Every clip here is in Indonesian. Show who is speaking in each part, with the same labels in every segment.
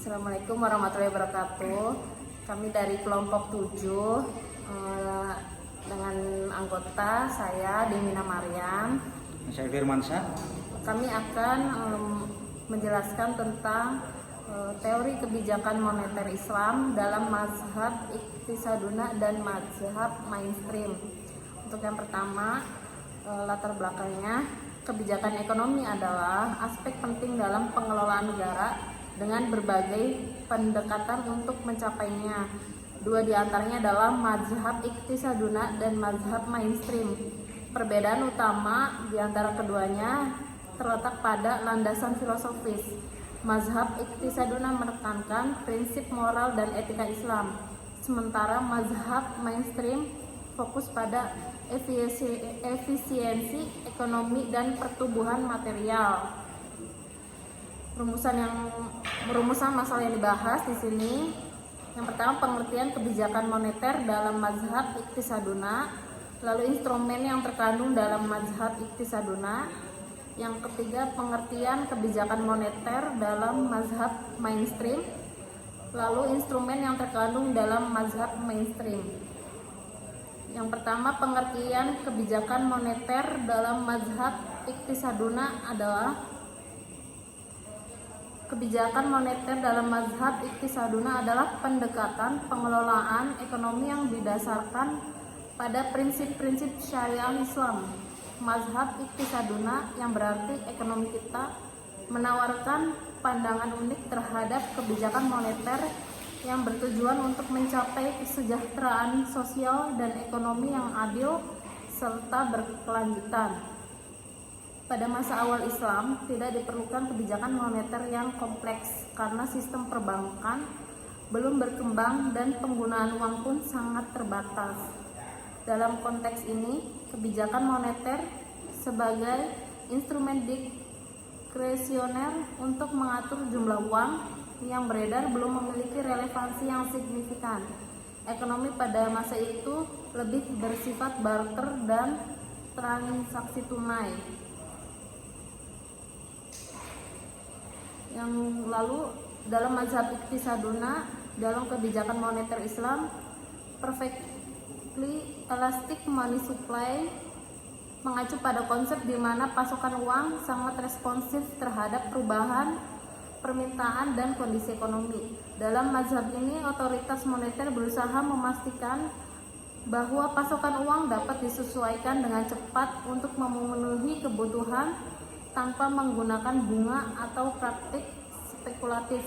Speaker 1: Assalamualaikum warahmatullahi wabarakatuh. Kami dari kelompok 7 dengan anggota saya Demina Maryam.
Speaker 2: Saya Firmansyah.
Speaker 1: Kami akan menjelaskan tentang teori kebijakan moneter Islam dalam mazhab Iqtisaduna dan mazhab mainstream. Untuk yang pertama, latar belakangnya, kebijakan ekonomi adalah aspek penting dalam pengelolaan negara dengan berbagai pendekatan untuk mencapainya. Dua di antaranya adalah mazhab Iqtisaduna dan mazhab mainstream. Perbedaan utama di antara keduanya terletak pada landasan filosofis. Mazhab Iqtisaduna menekankan prinsip moral dan etika Islam, sementara mazhab mainstream fokus pada efisiensi ekonomi dan pertumbuhan material. Rumusan masalah yang dibahas di sini. Yang pertama, pengertian kebijakan moneter dalam mazhab Iqtisaduna, lalu instrumen yang terkandung dalam mazhab Iqtisaduna. Yang ketiga, pengertian kebijakan moneter dalam mazhab mainstream, lalu instrumen yang terkandung dalam mazhab mainstream. Yang pertama, pengertian kebijakan moneter dalam mazhab Iqtisaduna adalah kebijakan moneter dalam mazhab Iqtisaduna adalah pendekatan pengelolaan ekonomi yang didasarkan pada prinsip-prinsip syariah Islam. Mazhab Iqtisaduna, yang berarti ekonomi kita, menawarkan pandangan unik terhadap kebijakan moneter yang bertujuan untuk mencapai kesejahteraan sosial dan ekonomi yang adil serta berkelanjutan. Pada masa awal Islam, tidak diperlukan kebijakan moneter yang kompleks karena sistem perbankan belum berkembang dan penggunaan uang pun sangat terbatas. Dalam konteks ini, kebijakan moneter sebagai instrumen diskresioner untuk mengatur jumlah uang yang beredar belum memiliki relevansi yang signifikan. Ekonomi pada masa itu lebih bersifat barter dan transaksi tunai. Yang lalu, dalam mazhab Iqtisaduna, dalam kebijakan moneter Islam, perfectly elastic money supply mengacu pada konsep di mana pasokan uang sangat responsif terhadap perubahan permintaan dan kondisi ekonomi. Dalam mazhab ini, otoritas moneter berusaha memastikan bahwa pasokan uang dapat disesuaikan dengan cepat untuk memenuhi kebutuhan tanpa menggunakan bunga atau praktik spekulatif.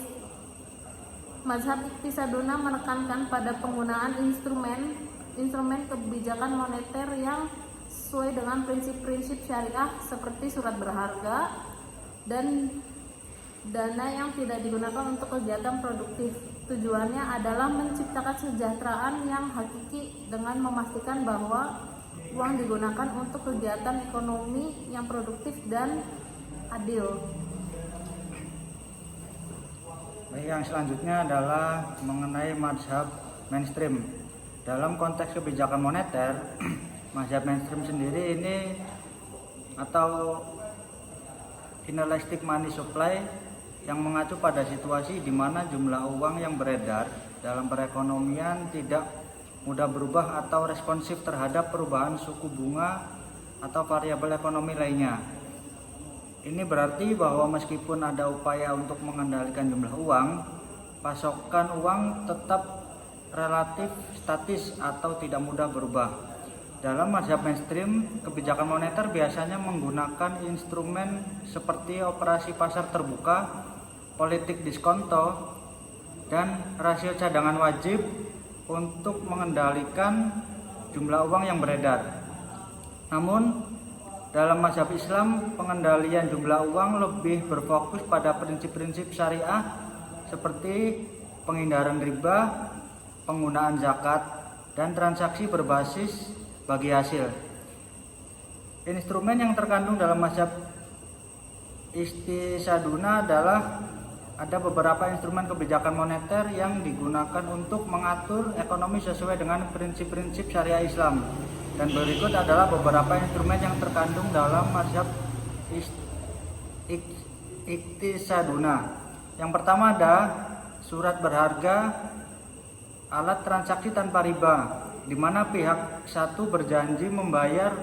Speaker 1: Mazhab Iqtisaduna menekankan pada penggunaan instrumen kebijakan moneter yang sesuai dengan prinsip-prinsip syariah seperti surat berharga dan dana yang tidak digunakan untuk kegiatan produktif. Tujuannya adalah menciptakan kesejahteraan yang hakiki dengan memastikan bahwa uang digunakan untuk kegiatan ekonomi yang produktif dan adil.
Speaker 2: Baik, yang selanjutnya adalah mengenai mazhab mainstream. Dalam konteks kebijakan moneter, mazhab mainstream sendiri ini atau inelastic money supply yang mengacu pada situasi di mana jumlah uang yang beredar dalam perekonomian tidak mudah berubah atau responsif terhadap perubahan suku bunga atau variabel ekonomi lainnya. Ini berarti bahwa meskipun ada upaya untuk mengendalikan jumlah uang, pasokan uang tetap relatif statis atau tidak mudah berubah. Dalam mazhab mainstream, kebijakan moneter biasanya menggunakan instrumen seperti operasi pasar terbuka, politik diskonto, dan rasio cadangan wajib untuk mengendalikan jumlah uang yang beredar. Namun, dalam mazhab Islam, pengendalian jumlah uang lebih berfokus pada prinsip-prinsip syariah seperti penghindaran riba, penggunaan zakat, dan transaksi berbasis bagi hasil. Instrumen yang terkandung dalam mazhab Iqtisaduna adalah ada beberapa instrumen kebijakan moneter yang digunakan untuk mengatur ekonomi sesuai dengan prinsip-prinsip syariah Islam. Dan berikut adalah beberapa instrumen yang terkandung dalam mazhab Iqtisaduna. Yang pertama ada surat berharga, alat transaksi tanpa riba, di mana pihak satu berjanji membayar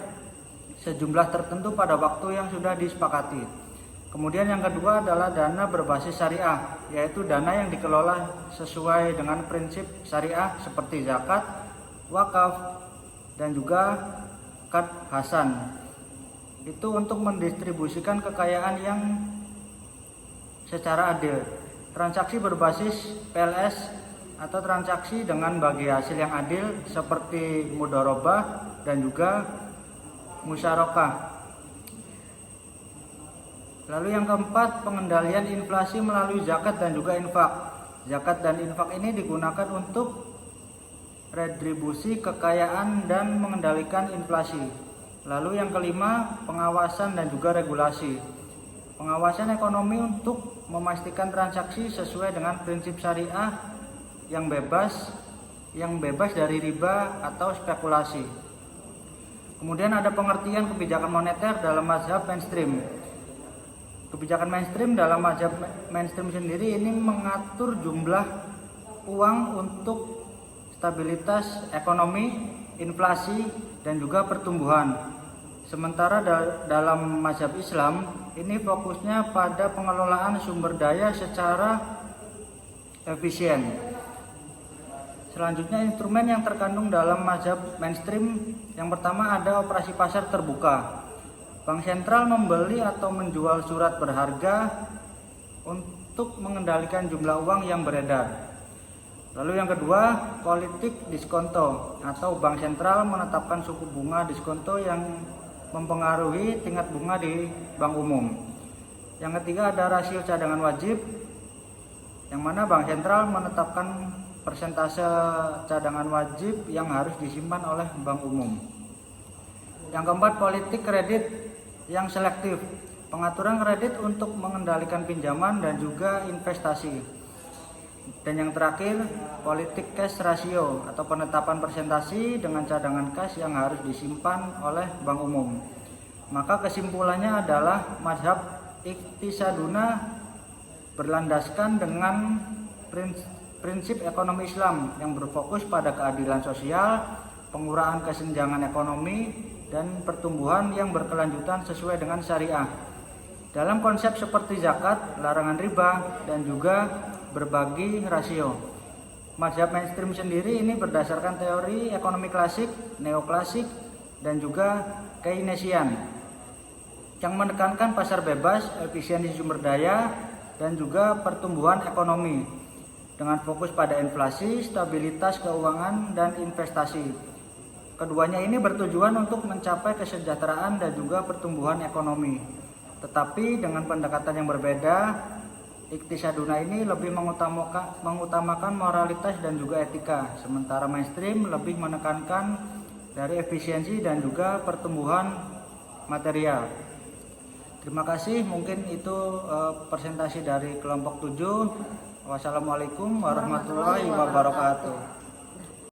Speaker 2: sejumlah tertentu pada waktu yang sudah disepakati. Kemudian yang kedua adalah dana berbasis syariah, yaitu dana yang dikelola sesuai dengan prinsip syariah seperti zakat, wakaf, dan juga kad hasan. Itu untuk mendistribusikan kekayaan yang secara adil. Transaksi berbasis PLS atau transaksi dengan bagi hasil yang adil seperti mudharabah dan juga musyarakah. Lalu yang keempat, pengendalian inflasi melalui zakat dan juga infak. Zakat dan infak ini digunakan untuk redistribusi kekayaan dan mengendalikan inflasi. Lalu yang kelima, pengawasan dan juga regulasi. Pengawasan ekonomi untuk memastikan transaksi sesuai dengan prinsip syariah yang bebas dari riba atau spekulasi. Kemudian ada pengertian kebijakan moneter dalam mazhab mainstream. Kebijakan mainstream dalam mazhab mainstream sendiri ini mengatur jumlah uang untuk stabilitas ekonomi, inflasi, dan juga pertumbuhan. Sementara dalam mazhab Islam ini fokusnya pada pengelolaan sumber daya secara efisien. Selanjutnya, instrumen yang terkandung dalam mazhab mainstream yang pertama ada operasi pasar terbuka. Bank sentral membeli atau menjual surat berharga untuk mengendalikan jumlah uang yang beredar. Lalu yang kedua, politik diskonto atau bank sentral menetapkan suku bunga diskonto yang mempengaruhi tingkat bunga di bank umum. Yang ketiga ada rasio cadangan wajib, yang mana bank sentral menetapkan persentase cadangan wajib yang harus disimpan oleh bank umum. Yang keempat, politik kredit yang selektif, pengaturan kredit untuk mengendalikan pinjaman dan juga investasi. Dan yang terakhir, politik cash ratio atau penetapan persentase dengan cadangan cash yang harus disimpan oleh bank umum. Maka kesimpulannya adalah mazhab Iqtisaduna berlandaskan dengan prinsip ekonomi Islam yang berfokus pada keadilan sosial, pengurangan kesenjangan ekonomi, dan pertumbuhan yang berkelanjutan sesuai dengan syariah. Dalam konsep seperti zakat, larangan riba, dan juga berbagi rasio. Mazhab mainstream sendiri ini berdasarkan teori ekonomi klasik, neoklasik, dan juga Keynesian yang menekankan pasar bebas, efisiensi sumber daya, dan juga pertumbuhan ekonomi dengan fokus pada inflasi, stabilitas keuangan, dan investasi. Keduanya ini bertujuan untuk mencapai kesejahteraan dan juga pertumbuhan ekonomi. Tetapi dengan pendekatan yang berbeda, Iqtisaduna ini lebih mengutamakan moralitas dan juga etika, sementara mainstream lebih menekankan dari efisiensi dan juga pertumbuhan material. Terima kasih, mungkin itu presentasi dari kelompok 7. Wassalamualaikum warahmatullahi wabarakatuh.